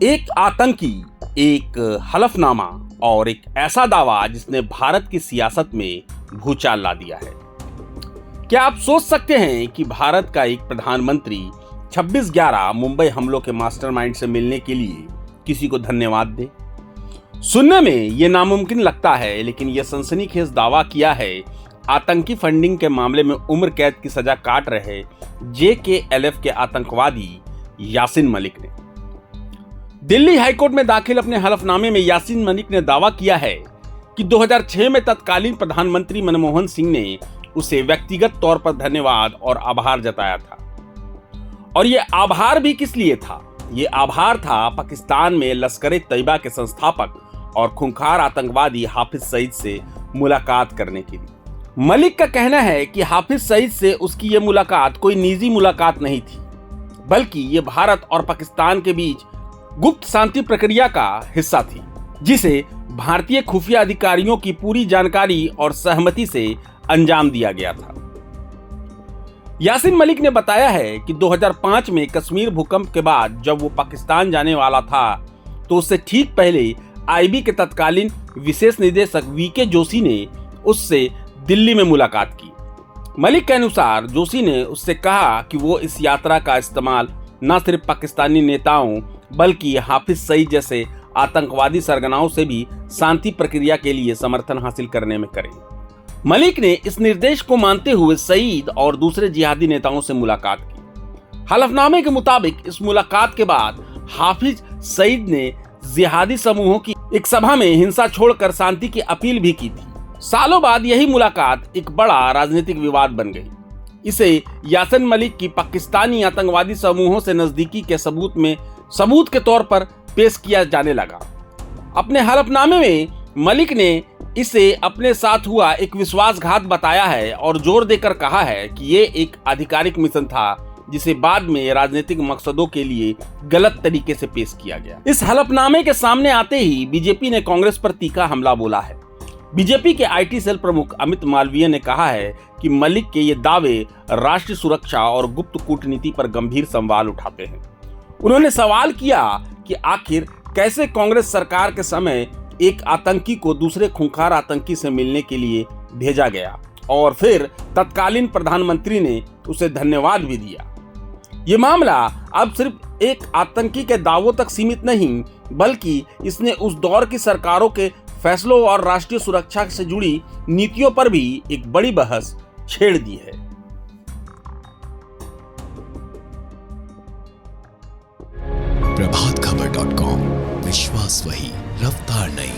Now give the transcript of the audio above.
एक आतंकी, एक हलफनामा और एक ऐसा दावा जिसने भारत की सियासत में भूचाल ला दिया है। क्या आप सोच सकते हैं कि भारत का एक प्रधानमंत्री 26/11 मुंबई हमलों के मास्टरमाइंड से मिलने के लिए किसी को धन्यवाद दे? सुनने में यह नामुमकिन लगता है, लेकिन यह सनसनीखेज दावा किया है आतंकी फंडिंग के मामले में उम्र कैद की सजा काट रहे JKLF के आतंकवादी यासीन मलिक ने। दिल्ली हाईकोर्ट में दाखिल अपने हलफनामे में यासीन मलिक ने दावा किया है कि 2006 में तत्कालीन प्रधानमंत्री मनमोहन सिंह ने उसे व्यक्तिगत तौर पर धन्यवाद और आभार जताया था। और यह आभार भी किस लिए था? यह आभार था पाकिस्तान में लश्कर-ए-तैयबा के संस्थापक और खूंखार आतंकवादी हाफिज सईद से मुलाकात करने के लिए। मलिक का कहना है कि हाफिज सईद से उसकी यह मुलाकात कोई निजी मुलाकात नहीं थी, बल्कि यह भारत और पाकिस्तान के बीच गुप्त शांति प्रक्रिया का हिस्सा थी, जिसे भारतीय खुफिया अधिकारियों की पूरी जानकारी और सहमति से अंजाम दिया गया था। यासीन मलिक ने बताया है कि 2005 में कश्मीर भूकंप के बाद जब वो पाकिस्तान जाने वाला था, तो उससे ठीक पहले IB के तत्कालीन विशेष निदेशक VK जोशी ने उससे दिल्ली में मुलाकात की। मलिक के अनुसार जोशी ने उससे कहा कि वो इस यात्रा का इस्तेमाल न सिर्फ पाकिस्तानी नेताओं बल्कि हाफिज सईद जैसे आतंकवादी सरगनाओं से भी शांति प्रक्रिया के लिए समर्थन हासिल करने में करें। मलिक ने इस निर्देश को मानते हुए सईद और दूसरे जिहादी नेताओं से मुलाकात की। हलफनामे के मुताबिक इस मुलाकात के बाद हाफिज सईद ने जिहादी समूहों की एक सभा में हिंसा छोड़कर शांति की अपील भी की थी। सालों बाद यही मुलाकात एक बड़ा राजनीतिक विवाद बन गई। इसे यासीन मलिक की पाकिस्तानी आतंकवादी समूहों से नजदीकी के सबूत के तौर पर पेश किया जाने लगा। अपने हलफनामे में मलिक ने इसे अपने साथ हुआ एक विश्वासघात बताया है और जोर देकर कहा है कि ये एक आधिकारिक मिशन था, जिसे बाद में राजनीतिक मकसदों के लिए गलत तरीके से पेश किया गया। इस हलफनामे के सामने आते ही बीजेपी ने कांग्रेस पर तीखा हमला बोला है। बीजेपी के IT सेल प्रमुख अमित मालवीय ने कहा है कि मलिक के ये दावे राष्ट्रीय सुरक्षा और गुप्त कूटनीति पर गंभीर सवाल उठाते हैं। उन्होंने सवाल किया कि आखिर कैसे कांग्रेस सरकार के समय एक आतंकी को दूसरे खूंखार आतंकी से मिलने के लिए भेजा गया और फिर तत्कालीन प्रधानमंत्री ने उसे धन्यवाद भी दिया। ये मामला अब सिर्फ एक आतंकी के दावों तक सीमित नहीं, बल्कि इसने उस दौर की सरकारों के फैसलों और राष्ट्रीय सुरक्षा से जुड़ी नीतियों पर भी एक बड़ी बहस छेड़ दी है। प्रभातखबर.com, विश्वास वही, रफ्तार नहीं।